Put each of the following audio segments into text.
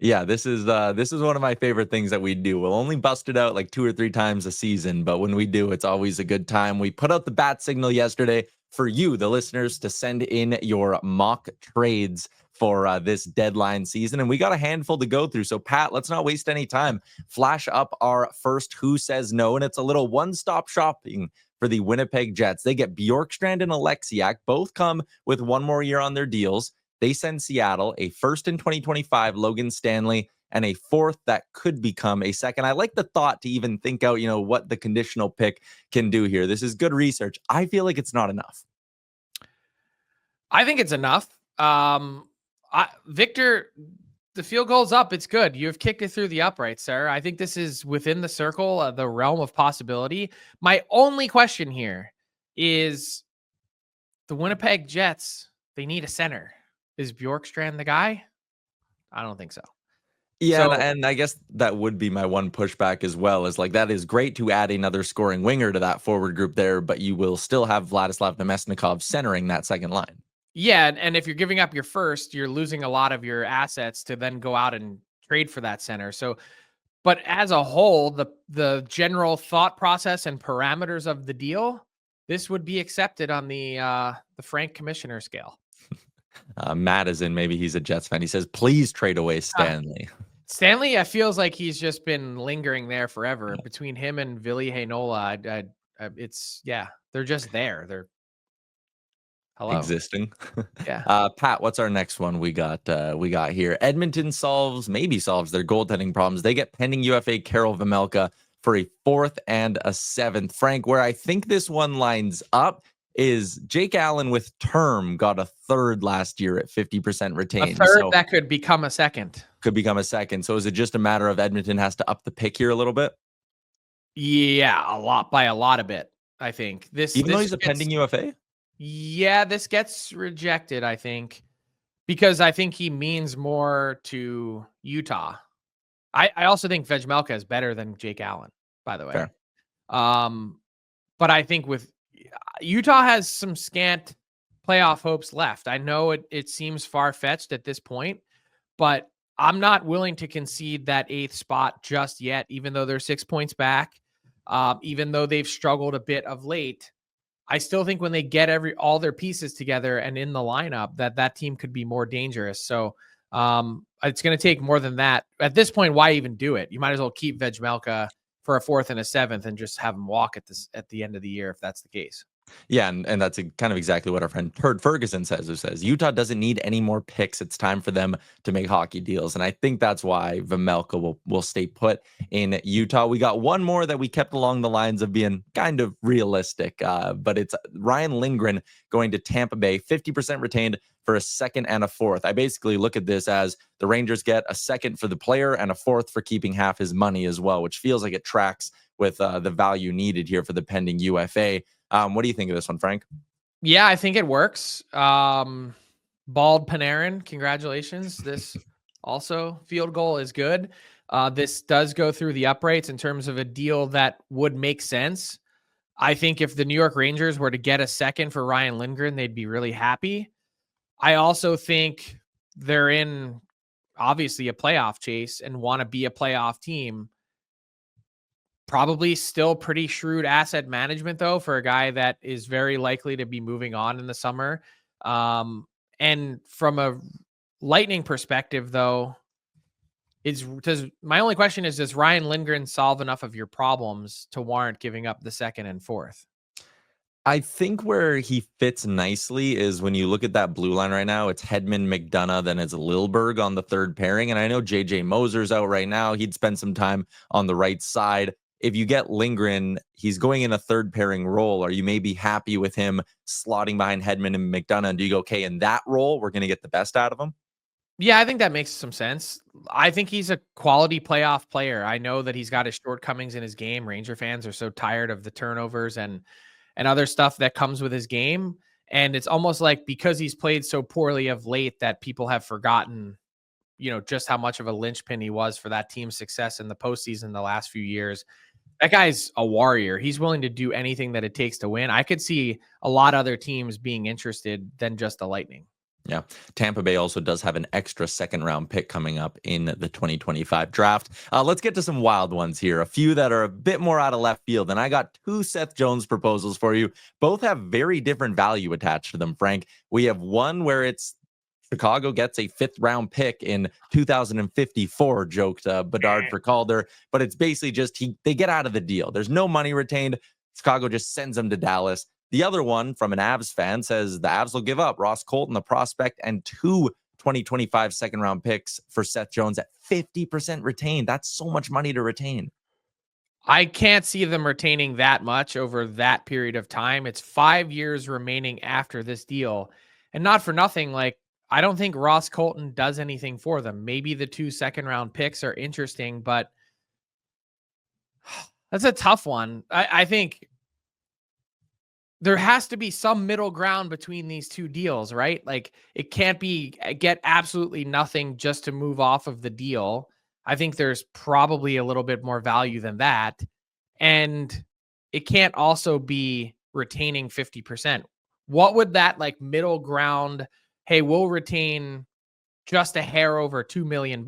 Yeah, this is one of my favorite things that we do. We'll only bust it out like 2 or 3 times a season, but when we do, it's always a good time. We put out the bat signal yesterday for you, the listeners, to send in your mock trades for this deadline season, and we got a handful to go through. So, Pat, let's not waste any time. Flash up our first Who Says No, and it's a little one-stop shopping for the Winnipeg Jets. They get Bjorkstrand and Alexiak. Both come with one more year on their deals. They send Seattle a first in 2025, Logan Stanley, and a fourth that could become a second. I like the thought to even think out, what the conditional pick can do here. This is good research. I feel like it's not enough. I think it's enough. Victor, the field goal's up. It's good. You've kicked it through the upright, sir. I think this is within the circle, the realm of possibility. My only question here is the Winnipeg Jets, they need a center. Is Bjorkstrand the guy? I don't think so. Yeah, and I guess that would be my one pushback as well, is like that is great to add another scoring winger to that forward group there, but you will still have Vladislav Namestnikov centering that second line. Yeah, and if you're giving up your first, you're losing a lot of your assets to then go out and trade for that center. So, but as a whole, the general thought process and parameters of the deal, this would be accepted on the Frank Commissioner scale. Matt is in. Maybe he's a Jets fan. He says, "Please trade away Stanley." Stanley, it feels like he's just been lingering there forever. Between him and Ville Heinola, they're just there. They're existing. Yeah. Pat, what's our next one we got here? Edmonton maybe solves their goaltending problems. They get pending UFA Karel Vejmelka for a fourth and a seventh. Frank, where I think this one lines up is Jake Allen with term got a third last year at 50% retained. A third that could become a second. Could become a second. So is it just a matter of Edmonton has to up the pick here a little bit? Yeah, by a lot of bit, I think. Even though he's a pending UFA? Yeah, this gets rejected, I think, because I think he means more to Utah. I also think Vejmelka is better than Jake Allen, by the way. Fair. But I think with Utah has some scant playoff hopes left. I know it seems far-fetched at this point, but I'm not willing to concede that 8th spot just yet, even though they're 6 points back, even though they've struggled a bit of late. I still think when they get all their pieces together and in the lineup, that team could be more dangerous. So it's going to take more than that. At this point, why even do it? You might as well keep Vejmelka for a fourth and a seventh and just have him walk at the end of the year if that's the case. Yeah, and that's kind of exactly what our friend Turd Ferguson says, who says Utah doesn't need any more picks. It's time for them to make hockey deals. And I think that's why Vejmelka will stay put in Utah. We got one more that we kept along the lines of being kind of realistic, but it's Ryan Lindgren going to Tampa Bay, 50% retained for a second and a fourth. I basically look at this as the Rangers get a second for the player and a fourth for keeping half his money as well, which feels like it tracks with the value needed here for the pending UFA. What do you think of this one, Frank? Yeah, I think it works. Bald Panarin, congratulations. This also field goal is good. This does go through the uprights in terms of a deal that would make sense. I think if the New York Rangers were to get a second for Ryan Lindgren, they'd be really happy. I also think they're in obviously a playoff chase and want to be a playoff team. Probably still pretty shrewd asset management, though, for a guy that is very likely to be moving on in the summer. And from a Lightning perspective, though, my only question is, does Ryan Lindgren solve enough of your problems to warrant giving up the second and fourth? I think where he fits nicely is when you look at that blue line right now, it's Hedman, McDonough, then it's Lilberg on the third pairing. And I know JJ Moser's out right now. He'd spend some time on the right side. If you get Lindgren, he's going in a third pairing role. Are you maybe happy with him slotting behind Hedman and McDonough? And do you go, okay, in that role, we're going to get the best out of him? Yeah, I think that makes some sense. I think he's a quality playoff player. I know that he's got his shortcomings in his game. Ranger fans are so tired of the turnovers and other stuff that comes with his game. And it's almost like because he's played so poorly of late that people have forgotten, just how much of a linchpin he was for that team's success in the postseason the last few years. That guy's a warrior. He's willing to do anything that it takes to win. I could see a lot of other teams being interested than just the Lightning. Yeah. Tampa Bay also does have an extra second round pick coming up in the 2025 draft. Let's get to some wild ones here. A few that are a bit more out of left field. And I got two Seth Jones proposals for you. Both have very different value attached to them, Frank. We have one where it's Chicago gets a 5th round pick in 2054, joked Bedard for Calder. But it's basically just they get out of the deal. There's no money retained. Chicago just sends them to Dallas. The other one from an Avs fan says the Avs will give up Ross Colton, the prospect, and 2 2025 second round picks for Seth Jones at 50% retained. That's so much money to retain. I can't see them retaining that much over that period of time. It's 5 years remaining after this deal. And not for nothing, like, I don't think Ross Colton does anything for them. Maybe the 2 second round picks are interesting, but that's a tough one. I think there has to be some middle ground between these two deals, right? Like, it can't be get absolutely nothing just to move off of the deal. I think there's probably a little bit more value than that. And it can't also be retaining 50%. What would that like middle ground, hey, we'll retain just a hair over $2 million.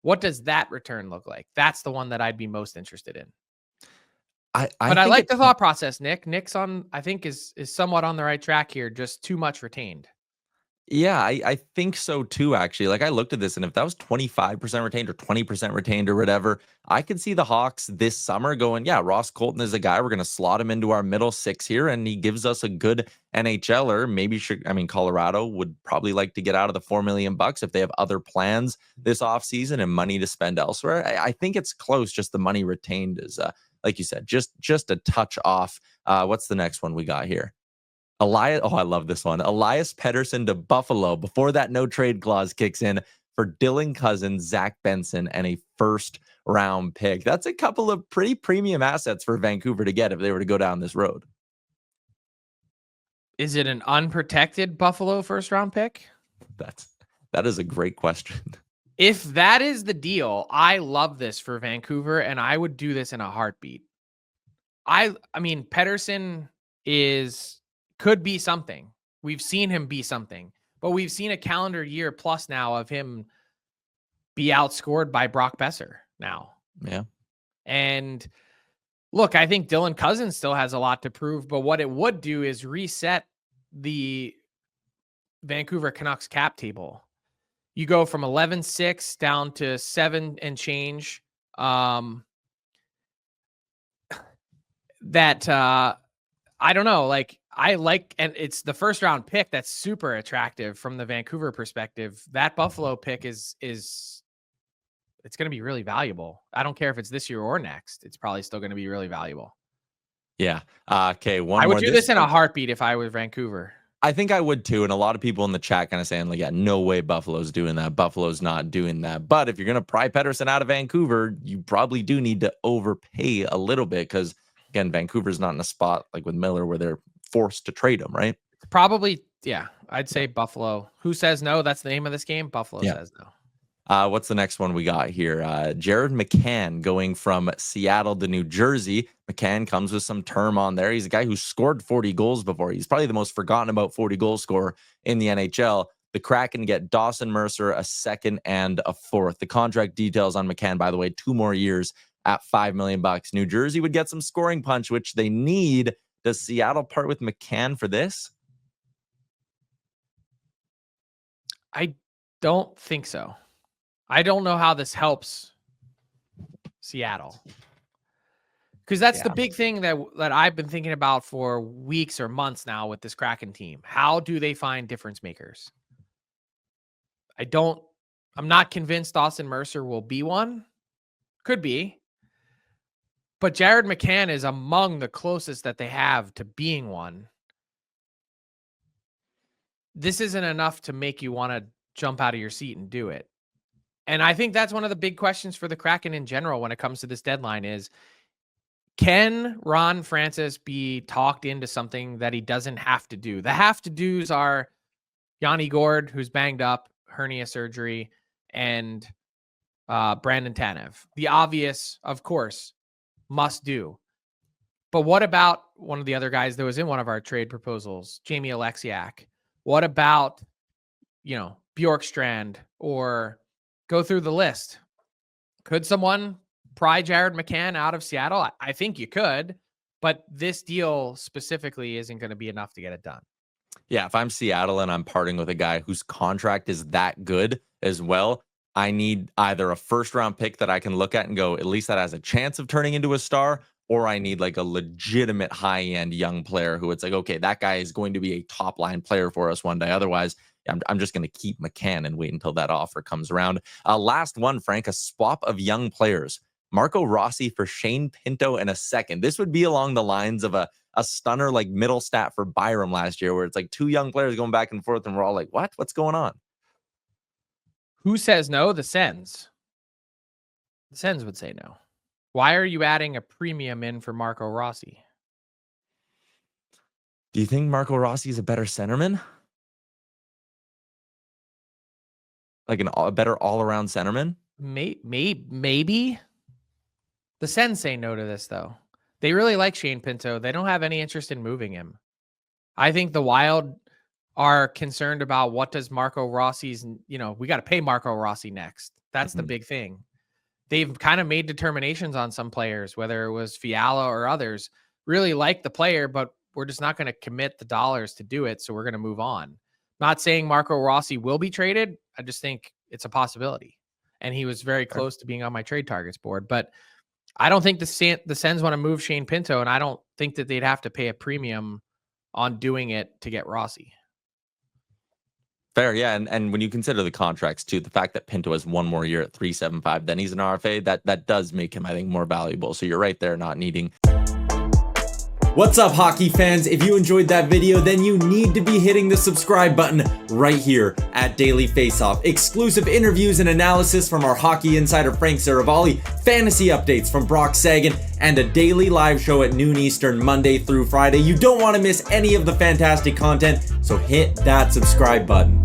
What does that return look like? That's the one that I'd be most interested in. But I like the thought process, Nick. Nick's on, I think, is somewhat on the right track here. Just too much retained. Yeah, I think so too, actually. Like, I looked at this, and if that was 25% retained or 20% retained or whatever, I could see the Hawks this summer going, yeah, Ross Colton is a guy. We're going to slot him into our middle 6 here, and he gives us a good NHLer. Maybe, Colorado would probably like to get out of the $4 million if they have other plans this offseason and money to spend elsewhere. I think it's close. Just the money retained is, like you said, just a touch off. What's the next one we got here? I love this one. Elias Pettersson to Buffalo before that no trade clause kicks in for Dylan Cousins, Zach Benson, and a 1st round pick. That's a couple of pretty premium assets for Vancouver to get if they were to go down this road. Is it an unprotected Buffalo 1st round pick? That is a great question. If that is the deal, I love this for Vancouver, and I would do this in a heartbeat. I mean, Pettersson could be something. We've seen him be something, but we've seen a calendar year plus now of him be outscored by Brock Besser now. Yeah. And look, I think Dylan Cousins still has a lot to prove, but what it would do is reset the Vancouver Canucks cap table. You go from 11-6 down to 7 and change. I don't know. Like, and it's the 1st round pick that's super attractive from the Vancouver perspective. That Buffalo pick is it's going to be really valuable. I don't care if it's this year or next. It's probably still going to be really valuable. Yeah. Okay. I would do this in a heartbeat if I was Vancouver. I think I would too. And a lot of people in the chat kind of saying, like, yeah, no way Buffalo's doing that. Buffalo's not doing that. But if you're going to pry Pettersson out of Vancouver, you probably do need to overpay a little bit because, again, Vancouver's not in a spot like with Miller where they're forced to trade him, right? Probably, yeah. I'd say Buffalo. Who says no? That's the name of this game. Buffalo says no. What's the next one we got here? Jared McCann going from Seattle to New Jersey. McCann comes with some term on there. He's a guy who scored 40 goals before. He's probably the most forgotten about 40 goal scorer in the NHL. The Kraken get Dawson Mercer, a 2nd and a 4th. The contract details on McCann, by the way, 2 more years at $5 million. New Jersey would get some scoring punch, which they need. Does Seattle part with McCann for this? I don't think so. I don't know how this helps Seattle. Because that's the big thing that I've been thinking about for weeks or months now with this Kraken team. How do they find difference makers? I'm not convinced Dawson Mercer will be one. Could be. But Jared McCann is among the closest that they have to being one. This isn't enough to make you want to jump out of your seat and do it. And I think that's one of the big questions for the Kraken in general when it comes to this deadline is, can Ron Francis be talked into something that he doesn't have to do? The have-to-dos are Yanni Gourde, who's banged up, hernia surgery, and Brandon Tanev. The obvious, of course, must do. But what about one of the other guys that was in one of our trade proposals, Jamie Alexiak? What about Bjorkstrand, or go through the list. Could someone pry Jared McCann out of Seattle? I think you could, but this deal specifically isn't going to be enough to get it done. Yeah, if I'm Seattle and I'm parting with a guy whose contract is that good as well, I need either a first round pick that I can look at and go, at least that has a chance of turning into a star, or I need like a legitimate high end young player who it's like, okay, that guy is going to be a top line player for us one day. Otherwise, I'm just going to keep McCann and wait until that offer comes around. Last one, Frank, a swap of young players. Marco Rossi for Shane Pinto in a second. This would be along the lines of a stunner like middle stat for Byram last year, where it's like two young players going back and forth, and we're all like, what? What's going on? Who says no? The Sens. The Sens would say no. Why are you adding a premium in for Marco Rossi? Do you think Marco Rossi is a better centerman? Like a better all-around centerman? Maybe. The Sens say no to this, though. They really like Shane Pinto. They don't have any interest in moving him. I think the Wild are concerned about what does Marco Rossi's, we got to pay Marco Rossi next. That's the big thing. They've kind of made determinations on some players, whether it was Fiala or others, really like the player, but we're just not going to commit the dollars to do it. So we're going to move on. Not saying Marco Rossi will be traded. I just think it's a possibility. And he was very close to being on my trade targets board, but I don't think the Sens want to move Shane Pinto, and I don't think that they'd have to pay a premium on doing it to get Rossi. Fair, yeah. And when you consider the contracts too, the fact that Pinto has one more year at 3.75, then he's an RFA, that does make him, I think, more valuable. So you're right there, not needing. What's up, hockey fans? If you enjoyed that video, then you need to be hitting the subscribe button right here at Daily Faceoff. Exclusive interviews and analysis from our hockey insider Frank Seravalli, fantasy updates from Brock Sagan, and a daily live show at noon Eastern, Monday through Friday. You don't want to miss any of the fantastic content, so hit that subscribe button.